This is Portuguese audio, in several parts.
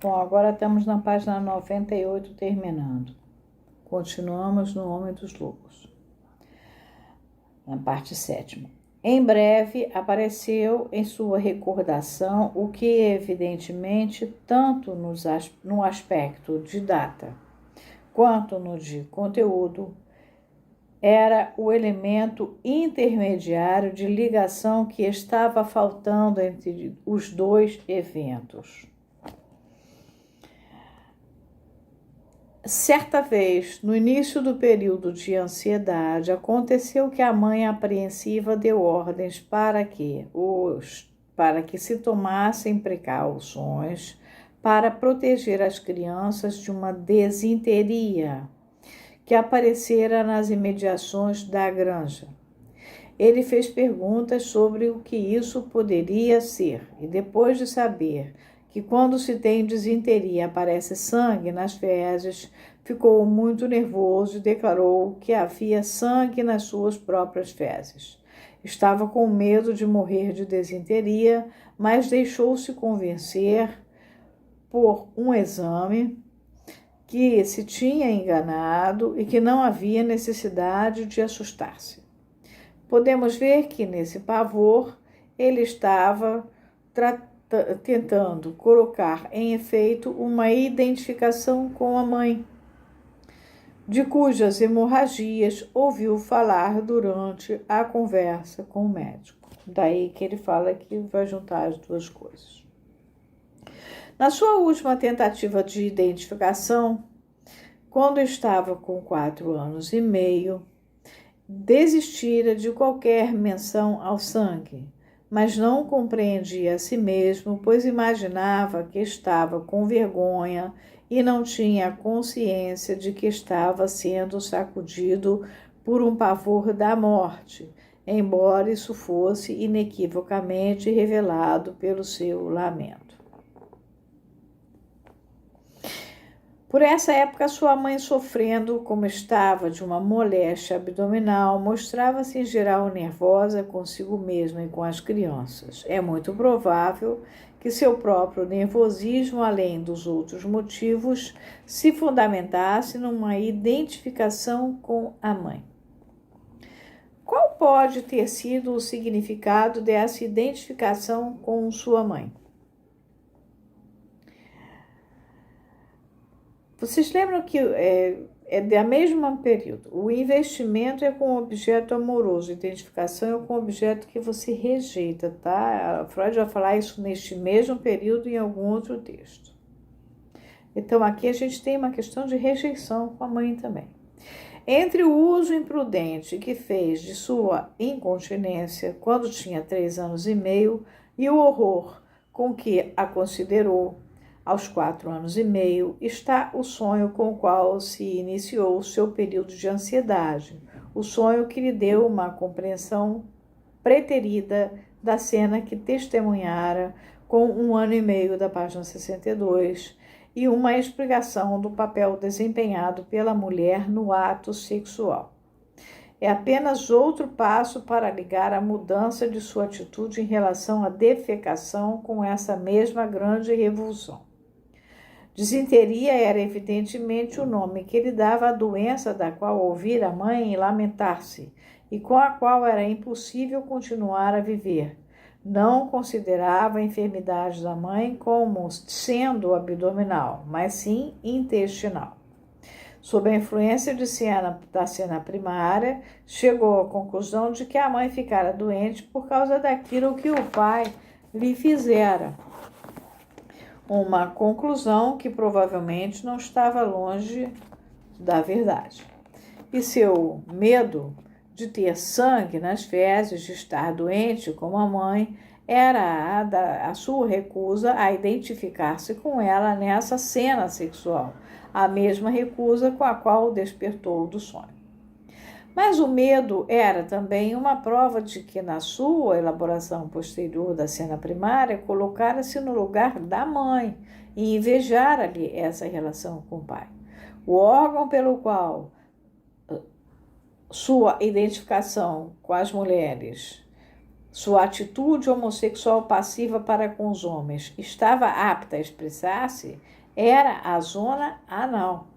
Bom, agora estamos na página 98, terminando. Continuamos no Homem dos Lobos, na parte 7ª. Em breve apareceu em sua recordação o que, evidentemente, tanto no aspecto de data quanto no de conteúdo, era o elemento intermediário de ligação que estava faltando entre os dois eventos. Certa vez, no início do período de ansiedade, aconteceu que a mãe apreensiva deu ordens para que se tomassem precauções para proteger as crianças de uma desinteria que aparecera nas imediações da granja. Ele fez perguntas sobre o que isso poderia ser, e depois de saber que quando se tem disenteria aparece sangue nas fezes, ficou muito nervoso e declarou que havia sangue nas suas próprias fezes. Estava com medo de morrer de desinteria, mas deixou-se convencer por um exame que se tinha enganado e que não havia necessidade de assustar-se. Podemos ver que, nesse pavor, ele estava tentando colocar em efeito uma identificação com a mãe, de cujas hemorragias ouviu falar durante a conversa com o médico. Daí que ele fala que vai juntar as duas coisas. Na sua última tentativa de identificação, quando estava com 4 anos e meio, desistira de qualquer menção ao sangue, mas não compreendia a si mesmo, pois imaginava que estava com vergonha e não tinha consciência de que estava sendo sacudido por um pavor da morte, embora isso fosse inequivocamente revelado pelo seu lamento. Por essa época, sua mãe, sofrendo como estava de uma moléstia abdominal, mostrava-se em geral nervosa consigo mesma e com as crianças. É muito provável que seu próprio nervosismo, além dos outros motivos, se fundamentasse numa identificação com a mãe. Qual pode ter sido o significado dessa identificação com sua mãe? Vocês lembram que é da mesma período. O investimento é com o objeto amoroso, a identificação é com o objeto que você rejeita, tá? A Freud vai falar isso neste mesmo período em algum outro texto. Então, aqui a gente tem uma questão de rejeição com a mãe também. Entre o uso imprudente que fez de sua incontinência quando tinha 3 anos e meio e o horror com que a considerou aos 4 anos e meio, está o sonho com o qual se iniciou o seu período de ansiedade, o sonho que lhe deu uma compreensão preterida da cena que testemunhara com 1 ano e meio da página 62 e uma explicação do papel desempenhado pela mulher no ato sexual. É apenas outro passo para ligar a mudança de sua atitude em relação à defecação com essa mesma grande revulsão. Disenteria era evidentemente o nome que ele dava à doença da qual ouvira a mãe lamentar-se e com a qual era impossível continuar a viver. Não considerava a enfermidade da mãe como sendo abdominal, mas sim intestinal. Sob a influência da cena primária, chegou à conclusão de que a mãe ficara doente por causa daquilo que o pai lhe fizera. Uma conclusão que provavelmente não estava longe da verdade. E seu medo de ter sangue nas fezes, de estar doente como a mãe, era a sua recusa a identificar-se com ela nessa cena sexual, a mesma recusa com a qual o despertou do sonho. Mas o medo era também uma prova de que, na sua elaboração posterior da cena primária, colocara-se no lugar da mãe e invejara-lhe essa relação com o pai. O órgão pelo qual sua identificação com as mulheres sua atitude homossexual passiva para com os homens estava apta a expressar-se, era a zona anal.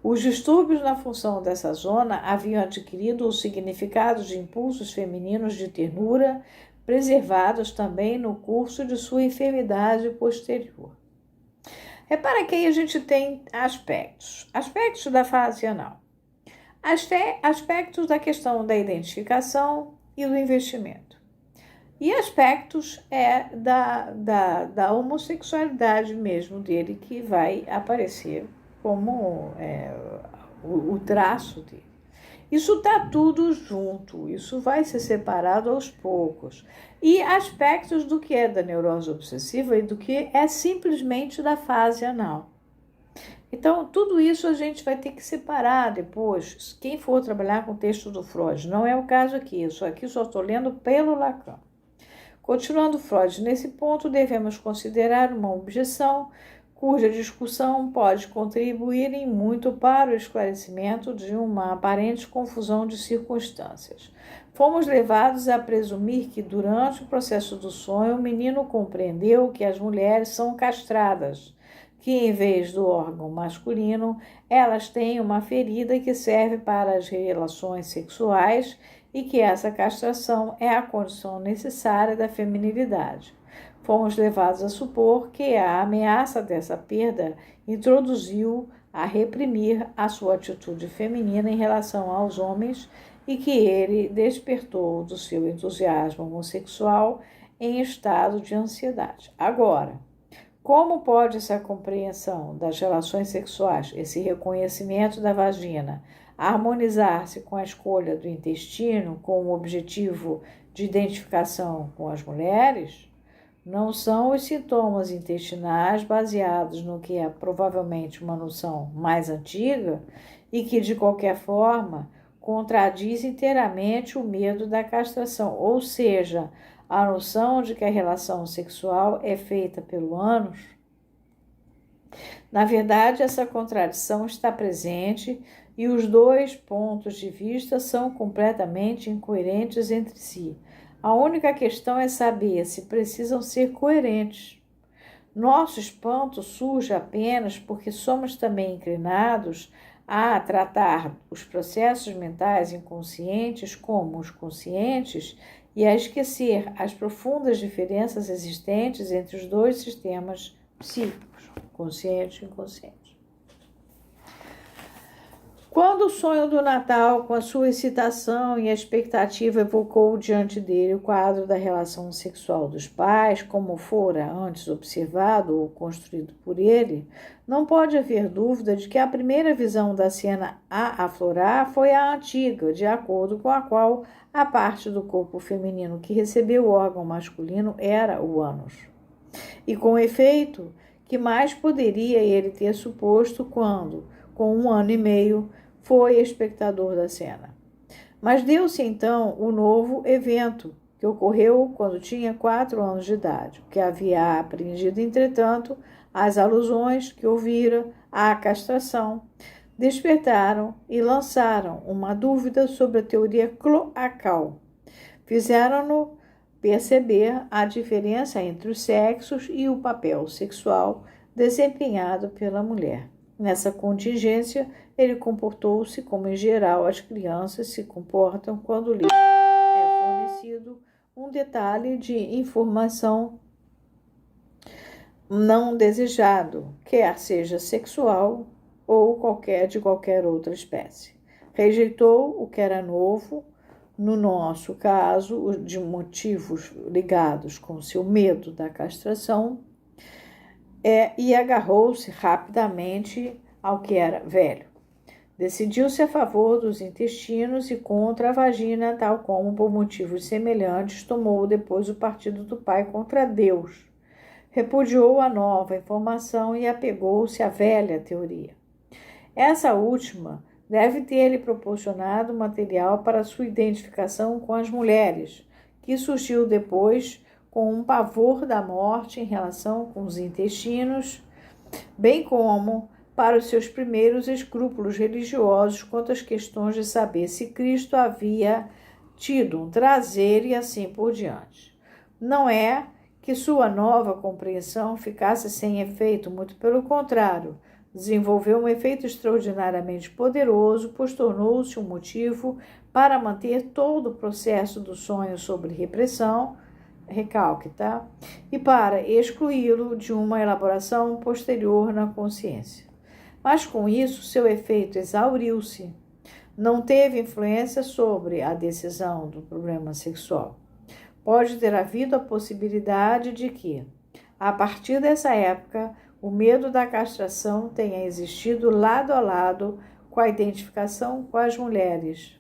Os distúrbios na função dessa zona haviam adquirido o significado de impulsos femininos de ternura, preservados também no curso de sua enfermidade posterior. Repara que aí a gente tem aspectos da fase anal, aspectos da questão da identificação e do investimento, e aspectos da homossexualidade mesmo dele, que vai aparecer como o traço dele. Isso está tudo junto, isso vai ser separado aos poucos. E aspectos do que é da neurose obsessiva e do que é simplesmente da fase anal. Então, tudo isso a gente vai ter que separar depois. Quem for trabalhar com o texto do Freud, não é o caso aqui, isso aqui só estou lendo pelo Lacan. Continuando Freud, nesse ponto devemos considerar uma objeção cuja discussão pode contribuir em muito para o esclarecimento de uma aparente confusão de circunstâncias. Fomos levados a presumir que, durante o processo do sonho, o menino compreendeu que as mulheres são castradas, que, em vez do órgão masculino, elas têm uma ferida que serve para as relações sexuais e que essa castração é a condição necessária da feminilidade. Fomos levados a supor que a ameaça dessa perda introduziu a reprimir a sua atitude feminina em relação aos homens e que ele despertou do seu entusiasmo homossexual em estado de ansiedade. Agora, como pode essa compreensão das relações sexuais, esse reconhecimento da vagina, harmonizar-se com a escolha do intestino com o objetivo de identificação com as mulheres? Não são os sintomas intestinais baseados no que é provavelmente uma noção mais antiga e que, de qualquer forma, contradiz inteiramente o medo da castração, ou seja, a noção de que a relação sexual é feita pelo ânus? Na verdade, essa contradição está presente e os dois pontos de vista são completamente incoerentes entre si. A única questão é saber se precisam ser coerentes. Nosso espanto surge apenas porque somos também inclinados a tratar os processos mentais inconscientes como os conscientes e a esquecer as profundas diferenças existentes entre os dois sistemas psíquicos, consciente e inconsciente. Quando o sonho do Natal, com a sua excitação e a expectativa, evocou diante dele o quadro da relação sexual dos pais, como fora antes observado ou construído por ele, não pode haver dúvida de que a primeira visão da cena a aflorar foi a antiga, de acordo com a qual a parte do corpo feminino que recebeu o órgão masculino era o ânus. E com efeito, que mais poderia ele ter suposto quando, com 1 ano e meio, foi espectador da cena. Mas deu-se então o novo evento, que ocorreu quando tinha 4 anos de idade, que havia aprendido, entretanto, as alusões que ouvira à castração, despertaram e lançaram uma dúvida sobre a teoria cloacal. Fizeram-no perceber a diferença entre os sexos e o papel sexual desempenhado pela mulher. Nessa contingência, ele comportou-se como, em geral, as crianças se comportam quando lhes é fornecido um detalhe de informação não desejado, quer seja sexual ou de qualquer outra espécie. Rejeitou o que era novo, no nosso caso, de motivos ligados com seu medo da castração, e agarrou-se rapidamente ao que era velho. Decidiu-se a favor dos intestinos e contra a vagina, tal como, por motivos semelhantes, tomou depois o partido do pai contra Deus. Repudiou a nova informação e apegou-se à velha teoria. Essa última deve ter-lhe proporcionado material para sua identificação com as mulheres, que surgiu depois com um pavor da morte em relação com os intestinos, bem como para os seus primeiros escrúpulos religiosos quanto às questões de saber se Cristo havia tido um trazer e assim por diante. Não é que sua nova compreensão ficasse sem efeito, muito pelo contrário, desenvolveu um efeito extraordinariamente poderoso, pois tornou-se um motivo para manter todo o processo do sonho sobre repressão, recalque, tá? E para excluí-lo de uma elaboração posterior na consciência. Mas com isso, seu efeito exauriu-se. Não teve influência sobre a decisão do problema sexual. Pode ter havido a possibilidade de que, a partir dessa época, o medo da castração tenha existido lado a lado com a identificação com as mulheres,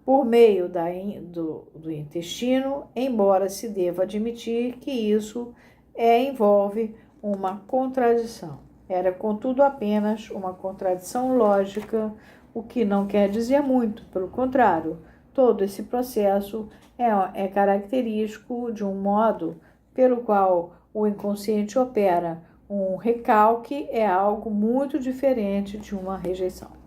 por meio do intestino, embora se deva admitir que isso envolve uma contradição. Era, contudo, apenas uma contradição lógica, o que não quer dizer muito, pelo contrário, todo esse processo é característico de um modo pelo qual o inconsciente opera. Um recalque é algo muito diferente de uma rejeição.